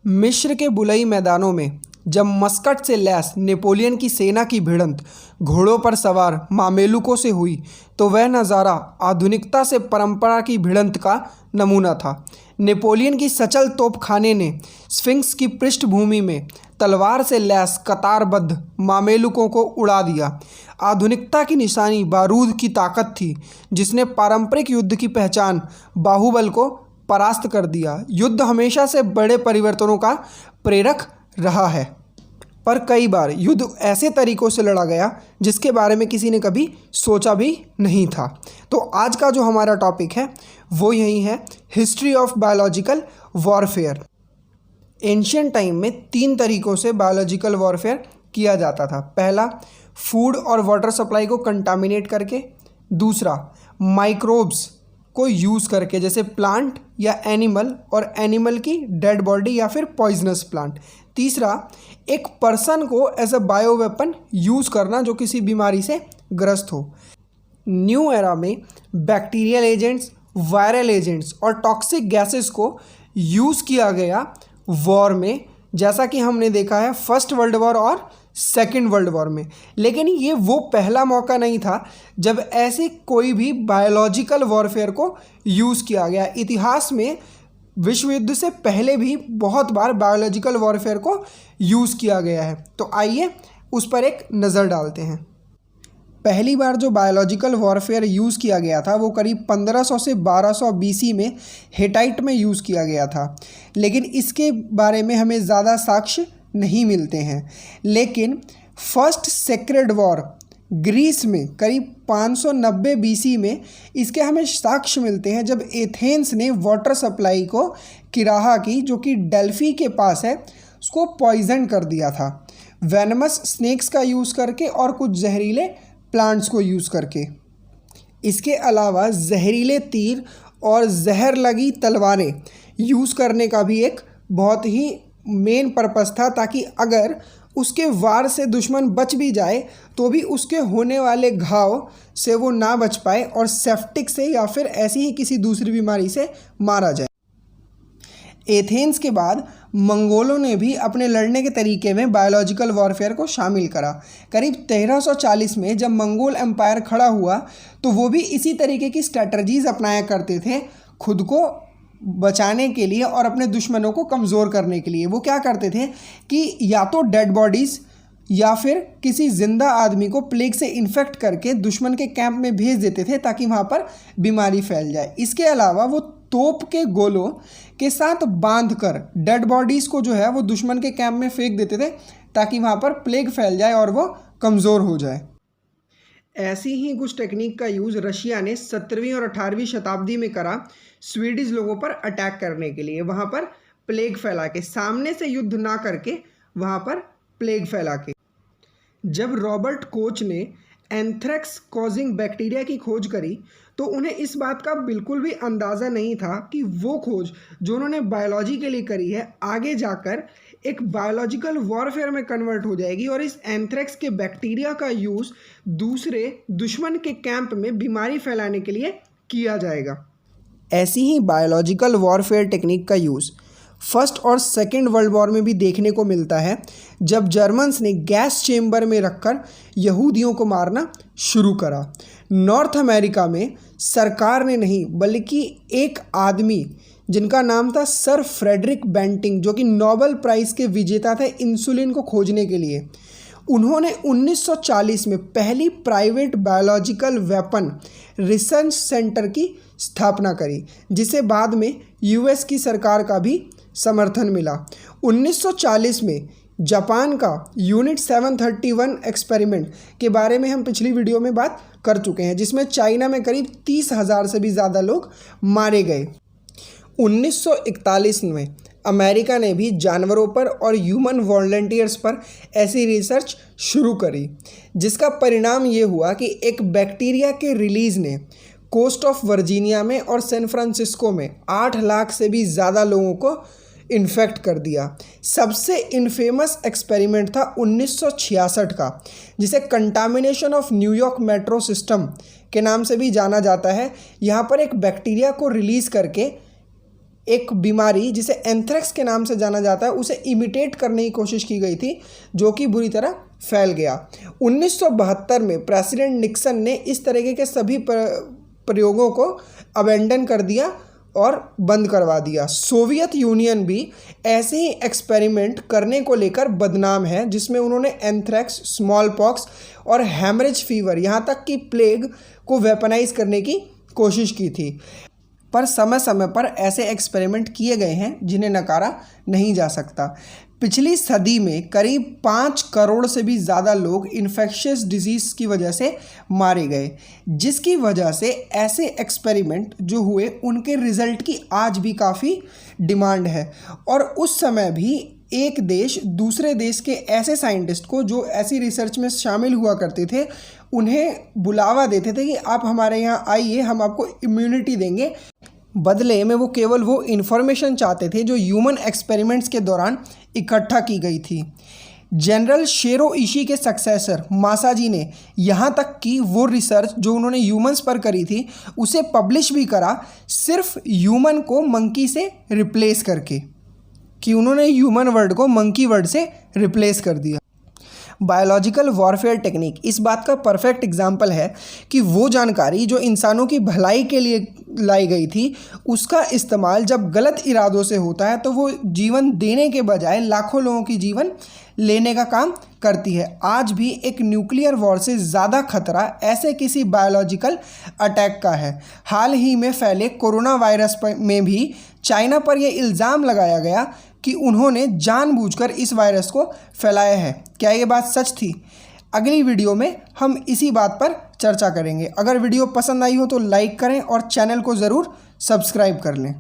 मिस्र के बुलई मैदानों में जब मस्कट से लैस नेपोलियन की सेना की भिड़ंत घोड़ों पर सवार मामेलुकों से हुई तो वह नज़ारा आधुनिकता से परंपरा की भिड़ंत का नमूना था। नेपोलियन की सचल तोपखाने ने स्फिंक्स की पृष्ठभूमि में तलवार से लैस कतारबद्ध मामेलुकों को उड़ा दिया। आधुनिकता की निशानी बारूद की ताकत थी जिसने पारंपरिक युद्ध की पहचान बाहुबल को परास्त कर दिया। युद्ध हमेशा से बड़े परिवर्तनों का प्रेरक रहा है, पर कई बार युद्ध ऐसे तरीक़ों से लड़ा गया जिसके बारे में किसी ने कभी सोचा भी नहीं था। तो आज का जो हमारा टॉपिक है वो यही है, history of biological warfare. Ancient time में 3 तरीक़ों से बायोलॉजिकल वॉरफेयर किया जाता था। पहला, फूड और वाटर सप्लाई को कंटामिनेट करके। दूसरा, माइक्रोब्स को यूज़ करके, जैसे प्लांट या एनिमल और एनिमल की डेड बॉडी या फिर पॉइजनस प्लांट। तीसरा, एक पर्सन को as a bio weapon use करना जो किसी बीमारी से ग्रस्त हो। न्यू एरा में बैक्टीरियल एजेंट्स, वायरल एजेंट्स और टॉक्सिक गैसेस को यूज़ किया गया वॉर में, जैसा कि हमने देखा है फर्स्ट वर्ल्ड वॉर और सेकेंड वर्ल्ड वॉर में। लेकिन ये वो पहला मौका नहीं था जब ऐसे कोई भी बायोलॉजिकल वॉरफेयर को यूज़ किया गया। इतिहास में विश्व युद्ध से पहले भी बहुत बार बायोलॉजिकल वॉरफेयर को यूज़ किया गया है। तो आइए उस पर एक नज़र डालते हैं। पहली बार जो बायोलॉजिकल वॉरफेयर यूज़ किया गया था वो करीब 1500 से 1200 BC में हिटाइट में यूज़ किया गया था, लेकिन इसके बारे में हमें ज़्यादा साक्ष्य नहीं मिलते हैं। लेकिन फर्स्ट सेक्रेड वॉर ग्रीस में करीब 590 BC में इसके हमें साक्ष्य मिलते हैं, जब एथेंस ने वाटर सप्लाई को किराहा की, जो कि डेल्फी के पास है, उसको पॉइजन कर दिया था वेनमस स्नेक्स का यूज़ करके और कुछ जहरीले प्लांट्स को यूज़ करके। इसके अलावा जहरीले तीर और जहर लगी तलवारें यूज़ करने का भी एक बहुत ही मेन पर्पस था, ताकि अगर उसके वार से दुश्मन बच भी जाए तो भी उसके होने वाले घाव से वो ना बच पाए और सेप्टिक से या फिर ऐसी ही किसी दूसरी बीमारी से मारा जाए। एथेंस के बाद मंगोलों ने भी अपने लड़ने के तरीके में बायोलॉजिकल वॉरफेयर को शामिल करा। करीब 1340 में जब मंगोल एम्पायर खड़ा हुआ तो वो भी इसी तरीके की स्ट्रैटजीज़ अपनाया करते थे खुद को बचाने के लिए और अपने दुश्मनों को कमज़ोर करने के लिए। वो क्या करते थे कि या तो डेड बॉडीज़ या फिर किसी ज़िंदा आदमी को प्लेग से इन्फेक्ट करके दुश्मन के कैंप में भेज देते थे ताकि वहाँ पर बीमारी फैल जाए। इसके अलावा वो तोप के गोलों के साथ बांधकर डेड बॉडीज़ को जो है वो दुश्मन के कैंप में फेंक देते थे ताकि वहाँ पर प्लेग फैल जाए और वो कमज़ोर हो जाए। ऐसी ही कुछ टेक्निक का यूज़ रशिया ने 17वीं और 18वीं शताब्दी में करा स्वीडिश लोगों पर अटैक करने के लिए। वहाँ पर प्लेग फैला के, सामने से युद्ध ना करके वहाँ पर प्लेग फैला के। जब रॉबर्ट कोच ने एंथ्रेक्स कॉजिंग बैक्टीरिया की खोज करी तो उन्हें इस बात का बिल्कुल भी अंदाज़ा नहीं था कि वो खोज जो उन्होंने बायोलॉजी के लिए करी है आगे जाकर एक बायोलॉजिकल वॉरफेयर में कन्वर्ट हो जाएगी और इस एंथ्रेक्स के बैक्टीरिया का यूज़ दूसरे दुश्मन के कैंप में बीमारी फैलाने के लिए किया जाएगा। ऐसी ही बायोलॉजिकल वॉरफेयर टेक्निक का यूज़ फर्स्ट और सेकेंड वर्ल्ड वॉर में भी देखने को मिलता है, जब जर्मन्स ने गैस चेम्बर में रखकर यहूदियों को मारना शुरू करा। नॉर्थ अमेरिका में सरकार ने नहीं बल्कि एक आदमी जिनका नाम था सर फ्रेडरिक बेंटिंग, जो कि नोबेल प्राइज़ के विजेता थे इंसुलिन को खोजने के लिए, उन्होंने 1940 में पहली private biological weapon research centre की स्थापना करी, जिसे बाद में यूएस की सरकार का भी समर्थन मिला। 1940 में जापान का यूनिट 731 एक्सपेरिमेंट के बारे में हम पिछली वीडियो में बात कर चुके हैं, जिसमें चाइना में करीब 30,000 से भी ज़्यादा लोग मारे गए। 1941 में अमेरिका ने भी जानवरों पर और ह्यूमन वॉलंटियर्स पर ऐसी रिसर्च शुरू करी, जिसका परिणाम ये हुआ कि एक बैक्टीरिया के रिलीज़ ने कोस्ट ऑफ वर्जीनिया में और सैन फ्रांसिस्को में 8 लाख से भी ज़्यादा लोगों को इन्फेक्ट कर दिया। सबसे इनफेमस एक्सपेरिमेंट था 1966 का, जिसे contamination of New York metro system के नाम से भी जाना जाता है। यहाँ पर एक बैक्टीरिया को रिलीज़ करके एक बीमारी जिसे एंथ्रेक्स के नाम से जाना जाता है उसे इमिटेट करने की कोशिश की गई थी, जो कि बुरी तरह फैल गया। 1972 में प्रेसिडेंट निक्सन ने इस तरीके के सभी प्रयोगों को अबेंडन कर दिया और बंद करवा दिया। सोवियत यूनियन भी ऐसे ही एक्सपेरिमेंट करने को लेकर बदनाम है, जिसमें उन्होंने एंथ्रेक्स, स्मॉल पॉक्स और हैमरेज फीवर, यहाँ तक कि प्लेग को वेपनाइज करने की कोशिश की थी। पर समय समय पर ऐसे एक्सपेरिमेंट किए गए हैं जिन्हें नकारा नहीं जा सकता। पिछली सदी में करीब 5 करोड़ से भी ज़्यादा लोग इन्फेक्शियस डिजीज़ की वजह से मारे गए, जिसकी वजह से ऐसे एक्सपेरिमेंट जो हुए उनके रिज़ल्ट की आज भी काफ़ी डिमांड है। और उस समय भी एक देश दूसरे देश के ऐसे साइंटिस्ट को जो ऐसी रिसर्च में शामिल हुआ करते थे, उन्हें बुलावा देते थे कि आप हमारे यहाँ आइए, हम आपको इम्यूनिटी देंगे। बदले में वो केवल वो इन्फॉर्मेशन चाहते थे जो ह्यूमन एक्सपेरिमेंट्स के दौरान इकट्ठा की गई थी। जनरल शेरो इशी के सक्सेसर मासाजी ने यहाँ तक कि वो रिसर्च जो उन्होंने ह्यूमंस पर करी थी उसे पब्लिश भी करा, सिर्फ ह्यूमन को मंकी से रिप्लेस करके, कि उन्होंने ह्यूमन वर्ड को मंकी वर्ड से रिप्लेस कर दिया। बायोलॉजिकल वॉरफेयर टेक्निक इस बात का परफेक्ट एग्जाम्पल है कि वो जानकारी जो इंसानों की भलाई के लिए लाई गई थी, उसका इस्तेमाल जब गलत इरादों से होता है तो वो जीवन देने के बजाय लाखों लोगों की जीवन लेने का काम करती है। आज भी एक न्यूक्लियर वॉर से ज़्यादा खतरा ऐसे किसी बायोलॉजिकल अटैक का है। हाल ही में फैले कोरोना वायरस में भी चाइना पर यह इल्ज़ाम लगाया गया कि उन्होंने जानबूझकर इस वायरस को फैलाया है। क्या ये बात सच थी? अगली वीडियो में हम इसी बात पर चर्चा करेंगे। अगर वीडियो पसंद आई हो तो लाइक करें और चैनल को ज़रूर सब्सक्राइब कर लें।